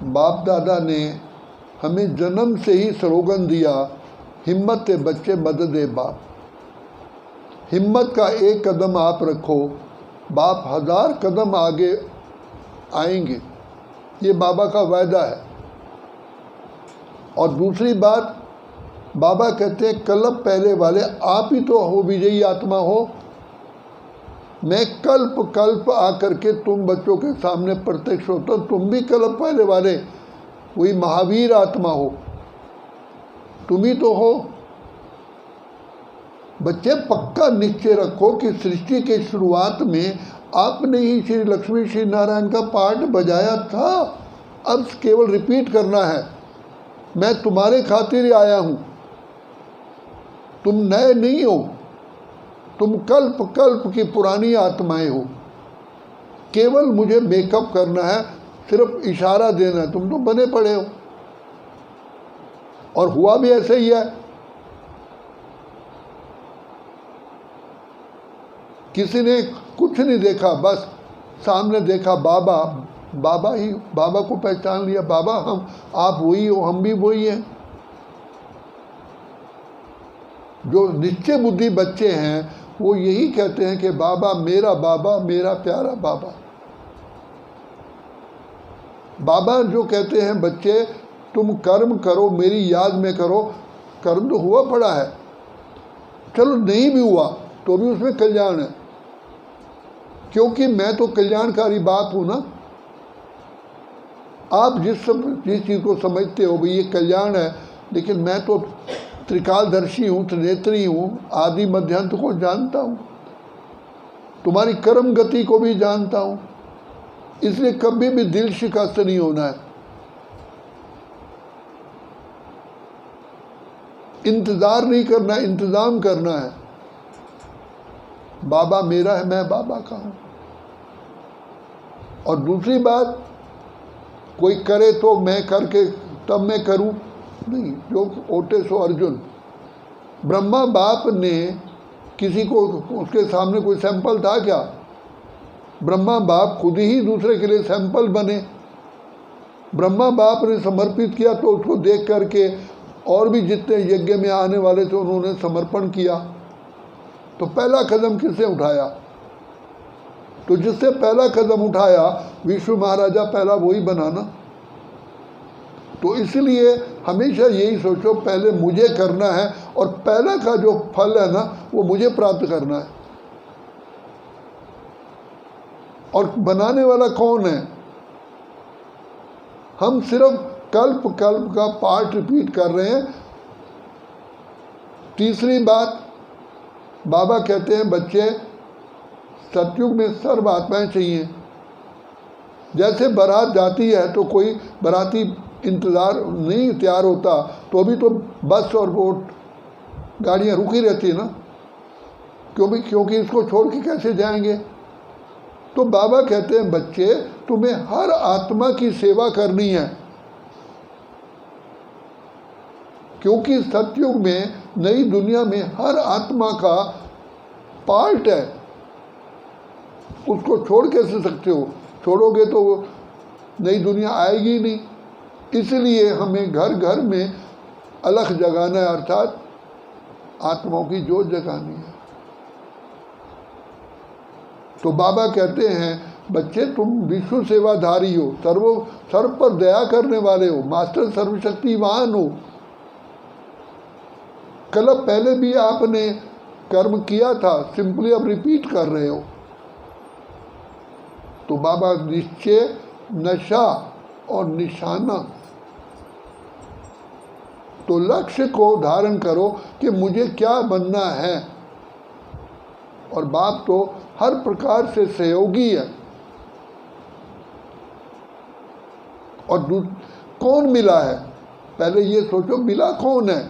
बाप दादा ने हमें जन्म से ही स्लोगन दिया, हिम्मत है बच्चे मदद है बाप। हिम्मत का एक कदम आप रखो, बाप 1000 कदम आगे आएंगे, ये बाबा का वायदा है। और दूसरी बात, बाबा कहते हैं कल्प पहले वाले आप ही तो हो, विजयी आत्मा हो। मैं कल्प कल्प आकर के तुम बच्चों के सामने प्रत्यक्ष होता हूँ, तुम भी कल्प पहले वाले वही महावीर आत्मा हो, तुम ही तो हो। बच्चे पक्का निश्चय रखो कि सृष्टि के शुरुआत में आपने ही श्री लक्ष्मी श्री नारायण का पार्ट बजाया था, अब केवल रिपीट करना है। मैं तुम्हारे खातिर आया हूँ, तुम नए नहीं हो, तुम कल्प कल्प की पुरानी आत्माएं हो। केवल मुझे मेकअप करना है, सिर्फ इशारा देना है, तुम तो बने पड़े हो। और हुआ भी ऐसे ही है। किसी ने कुछ नहीं देखा, बस सामने देखा बाबा, बाबा ही, बाबा को पहचान लिया, बाबा हम आप वही हो, हम भी वही हैं। जो निश्चय बुद्धि बच्चे हैं वो यही कहते हैं कि बाबा, मेरा प्यारा बाबा। बाबा जो कहते हैं बच्चे तुम कर्म करो, मेरी याद में करो। कर्म तो हुआ पड़ा है, चलो नहीं भी हुआ तो भी उसमें कल्याण है, क्योंकि मैं तो कल्याणकारी बाप हूँ ना। आप जिस चीज़ को समझते हो भाई ये कल्याण है, लेकिन मैं तो त्रिकालदर्शी हूँ, त्रिनेत्री हूँ, आदि मध्यांत को जानता हूँ, तुम्हारी कर्म गति को भी जानता हूँ। इसलिए कभी भी दिल शिकस्त नहीं होना है। इंतज़ार नहीं करना, इंतज़ाम करना है। बाबा मेरा है, मैं बाबा का हूँ। और दूसरी बात, कोई करे तो मैं करके तब मैं करूँ नहीं, जो ओटे सो अर्जुन। ब्रह्मा बाप ने किसी को, उसके सामने कोई सैंपल था क्या? ब्रह्मा बाप खुद ही दूसरे के लिए सैंपल बने। ब्रह्मा बाप ने समर्पित किया तो उसको देख करके और भी जितने यज्ञ में आने वाले थे उन्होंने समर्पण किया। तो पहला कदम किसने उठाया? तो जिससे पहला कदम उठाया विष्णु महाराजा, पहला वही बना ना। तो इसलिए हमेशा यही सोचो पहले मुझे करना है, और पहला का जो फल है ना वो मुझे प्राप्त करना है। और बनाने वाला कौन है? हम सिर्फ कल्प कल्प का पार्ट रिपीट कर रहे हैं। तीसरी बात, बाबा कहते हैं बच्चे सतयुग में सर्व आत्माएं चाहिए। जैसे बारात जाती है तो कोई बाराती इंतज़ार नहीं तैयार होता, तो अभी तो बस और बोट गाड़ियाँ रुकी रहती है ना, क्योंकि इसको छोड़ के कैसे जाएंगे। तो बाबा कहते हैं बच्चे तुम्हें हर आत्मा की सेवा करनी है, क्योंकि सतयुग में नई दुनिया में हर आत्मा का पार्ट है। उसको छोड़ कैसे सकते हो? छोड़ोगे तो नई दुनिया आएगी नहीं। इसलिए हमें घर घर में अलख जगाना है, अर्थात आत्माओं की जोत जगानी है। तो बाबा कहते हैं बच्चे तुम विश्व सेवाधारी हो, सर्व पर दया करने वाले हो, मास्टर सर्वशक्तिवान हो। कल पहले भी आपने कर्म किया था, सिंपली अब रिपीट कर रहे हो। तो बाबा निश्चय, नशा और निशाना, तो लक्ष्य को धारण करो कि मुझे क्या बनना है। और बाप तो हर प्रकार से सहयोगी है। और कौन मिला है? पहले ये सोचो मिला कौन है?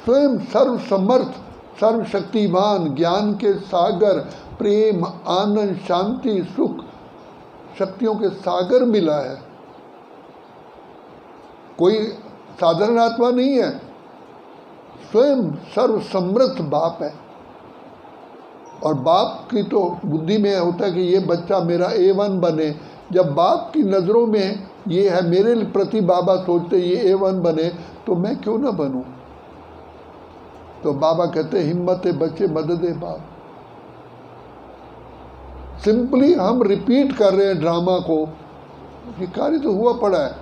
स्वयं सर्वसमर्थ, सर्वशक्तिमान, ज्ञान के सागर, प्रेम, आनंद, शांति, सुख, शक्तियों के सागर मिला है। कोई साधारण आत्मा नहीं है, स्वयं सर्वसमर्थ बाप है। और बाप की तो बुद्धि में होता है कि ये बच्चा मेरा A1 बने, जब बाप की नज़रों में ये है, मेरे प्रति बाबा सोचते ये A1 बने तो मैं क्यों ना बनूं। तो बाबा कहते हिम्मत है बच्चे, मदद है बाप। सिंपली हम रिपीट कर रहे हैं ड्रामा को, ये कार्य तो हुआ पड़ा है।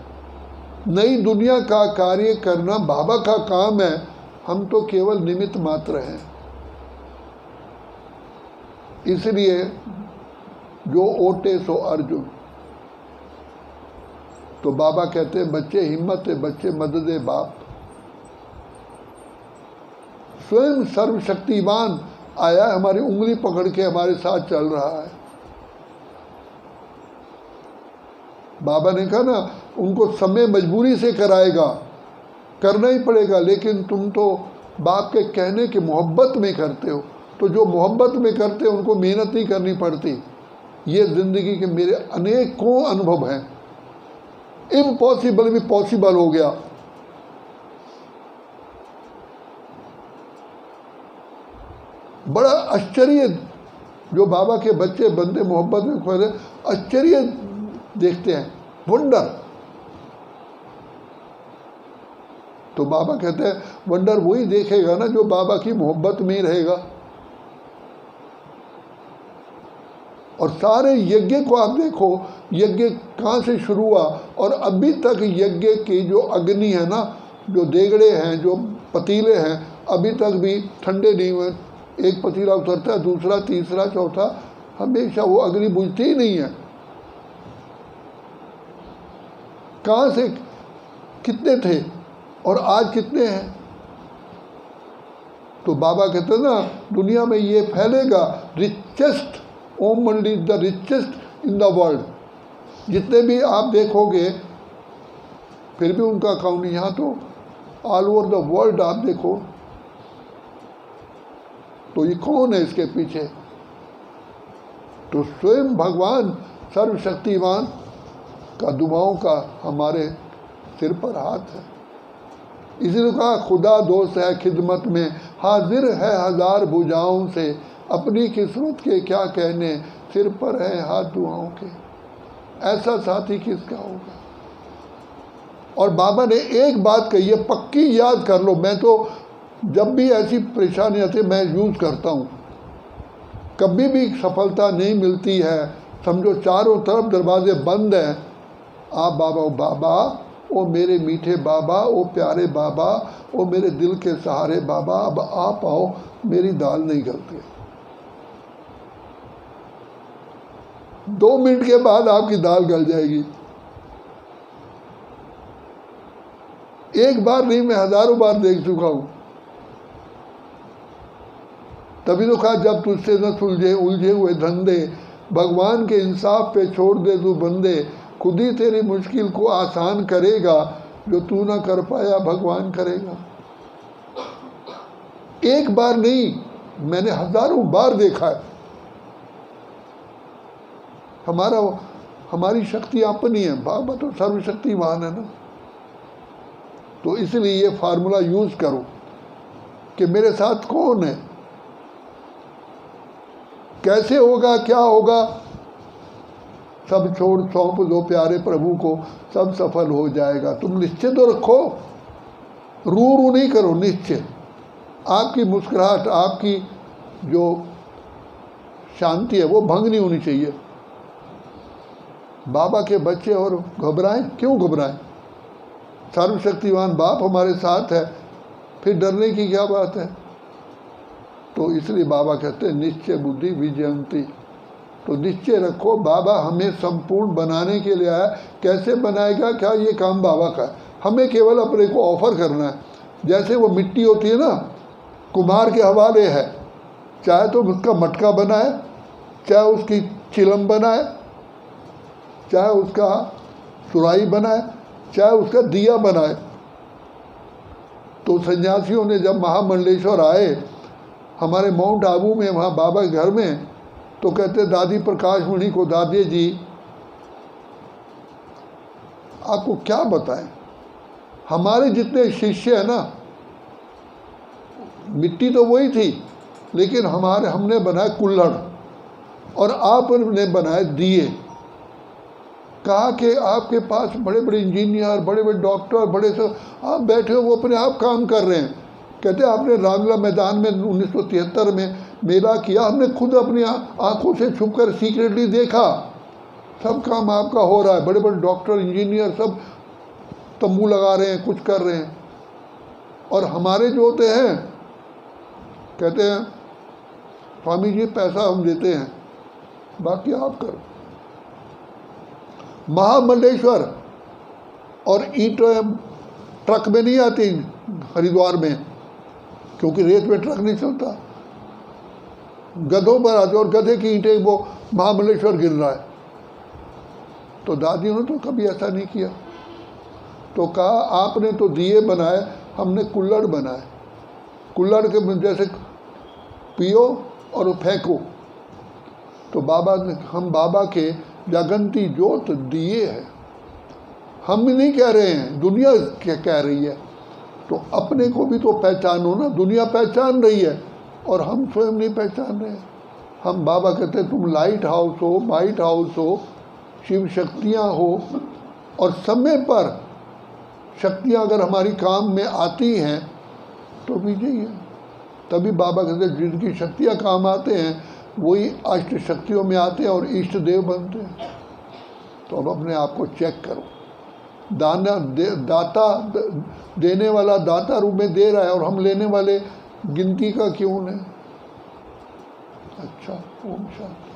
नई दुनिया का कार्य करना बाबा का काम है, हम तो केवल निमित्त मात्र हैं। इसलिए जो ओटे सो अर्जुन। तो बाबा कहते हैं बच्चे हिम्मत है बच्चे, मदद है बाप। स्वयं सर्वशक्तिमान आया, हमारी उंगली पकड़ के हमारे साथ चल रहा है। बाबा ने कहा ना, उनको समय मजबूरी से कराएगा, करना ही पड़ेगा, लेकिन तुम तो बाप के कहने के मोहब्बत में करते हो। तो जो मोहब्बत में करते हैं उनको मेहनत नहीं करनी पड़ती। ये ज़िंदगी के मेरे अनेकों अनुभव हैं। इम्पॉसिबल भी पॉसिबल हो गया। बड़ा आश्चर्य, जो बाबा के बच्चे बंदे मोहब्बत में खोए, आश्चर्य देखते हैं, वंडर। तो बाबा कहते हैं वंडर वही देखेगा ना जो बाबा की मोहब्बत में ही रहेगा। और सारे यज्ञ को आप देखो, यज्ञ कहाँ से शुरू हुआ और अभी तक यज्ञ की जो अग्नि है ना, जो देगड़े हैं, जो पतीले हैं, अभी तक भी ठंडे नहीं हुए। एक पतीला उतरता है, दूसरा, तीसरा, चौथा, हमेशा वो अग्नि बुझती ही नहीं है। कहाँ से कितने थे और आज कितने हैं। तो बाबा कहते हैं ना, दुनिया में ये फैलेगा, रिचेस्ट, ओम मंडी the richest in the world. जितने भी आप देखोगे, फिर भी उनका अकाउंट नहीं। यहाँ तो ऑल ओवर द वर्ल्ड आप देखो, तो ये कौन है इसके पीछे। तो स्वयं भगवान सर्वशक्तिमान का दुआओं का हमारे सिर पर हाथ है। इसलिए कहा खुदा दोस्त है खिदमत में, हाजिर है हजार भुजाओं से, अपनी किस्मत के क्या कहने, सिर पर है हाथ दुआओं के। ऐसा साथी किसका होगा। और बाबा ने एक बात कही है, पक्की याद कर लो। मैं तो जब भी ऐसी परेशानी आती है मैं यूज़ करता हूँ। कभी भी सफलता नहीं मिलती है, समझो चारों तरफ दरवाजे बंद हैं, आप बाबा, ओ बाबा, ओ मेरे मीठे बाबा, ओ प्यारे बाबा, ओ मेरे दिल के सहारे बाबा, अब आप आओ, मेरी दाल नहीं गलती। 2 मिनट के बाद आपकी दाल गल जाएगी। एक बार नहीं, मैं हजारों बार देख चुका हूं। तभी तो कहा जब तुझसे न सुलझे उलझे हुए धंधे, भगवान के इंसाफ पे छोड़ दे तू बंदे, खुद ही तेरी मुश्किल को आसान करेगा, जो तू ना कर पाया भगवान करेगा। एक बार नहीं, मैंने हजारों बार देखा है। हमारी शक्ति अपनी है, बाबा तो सर्वशक्तिमान है ना। तो इसलिए ये फार्मूला यूज करो कि मेरे साथ कौन है, कैसे होगा, क्या होगा। सब छोड़ सौंप दो प्यारे प्रभु को, सब सफल हो जाएगा। तुम निश्चय तो रखो, रू नहीं करो, निश्चय। आपकी मुस्कुराहट, आपकी जो शांति है वो भंग नहीं होनी चाहिए। बाबा के बच्चे और घबराएं, क्यों घबराएं। सर्वशक्तिमान बाप हमारे साथ है, फिर डरने की क्या बात है। तो इसलिए बाबा कहते हैं निश्चय बुद्धि विजयंती। तो निश्चय रखो, बाबा हमें संपूर्ण बनाने के लिए आया। कैसे बनाएगा, क्या ये काम बाबा का है। हमें केवल अपने को ऑफर करना है। जैसे वो मिट्टी होती है ना, कुम्हार के हवाले है, चाहे तो उसका मटका बनाए, चाहे उसकी चिलम बनाए, चाहे उसका सुराही बनाए, चाहे उसका दिया बनाए। तो सन्यासियों ने जब महामंडलेश्वर आए हमारे माउंट आबू में, वहाँ बाबा के घर में, तो कहते दादी प्रकाश मणि को, दादी जी आपको क्या बताएं, हमारे जितने शिष्य हैं ना, मिट्टी तो वही थी, लेकिन हमने बनाए कुल्हड़ और आपने बनाए दिए। कहा कि आपके पास बड़े बड़े इंजीनियर, बड़े बड़े डॉक्टर, बड़े सब आप बैठे हो, वो अपने आप काम कर रहे हैं। कहते हैं आपने रामलीला मैदान में 1973 में मेला किया, हमने खुद अपनी आंखों से छुप कर सीक्रेटली देखा, सब काम आपका हो रहा है। बड़े बड़े डॉक्टर, इंजीनियर सब तंबू लगा रहे हैं, कुछ कर रहे हैं। और हमारे जो होते हैं कहते हैं स्वामी जी पैसा हम देते हैं, बाकी आप करो। महामंडलेश्वर और ईंट ट्रक में नहीं आती हरिद्वार में, क्योंकि रेत में ट्रक नहीं चलता, गधों पर आते और गधे की ईंटें वो महामंडलेश्वर गिर रहा है। तो दादी ने तो कभी ऐसा नहीं किया। तो कहा आपने तो दिए बनाए, हमने कुल्हड़ बनाए। कुल्हड़ के जैसे पियो और फेंको। तो बाबा ने, हम बाबा के जगंती ज्योत दिए हैं, हम नहीं कह रहे हैं, दुनिया कह रही है। तो अपने को भी तो पहचानो ना, दुनिया पहचान रही है और हम स्वयं नहीं पहचान रहे हैं। हम बाबा कहते हैं तुम लाइट हाउस हो, माइट हाउस हो, शिव शक्तियाँ हो, और समय पर शक्तियाँ अगर हमारी काम में आती हैं तो विजयी है। तभी बाबा कहते हैं जिनकी शक्तियाँ काम आते हैं वही अष्ट शक्तियों में आते हैं और इष्ट देव बनते हैं। तो अब अपने आप को चेक करो, दाता देने वाला दाता रूप में दे रहा है और हम लेने वाले गिनती का क्यों है। अच्छा, ओम शांति।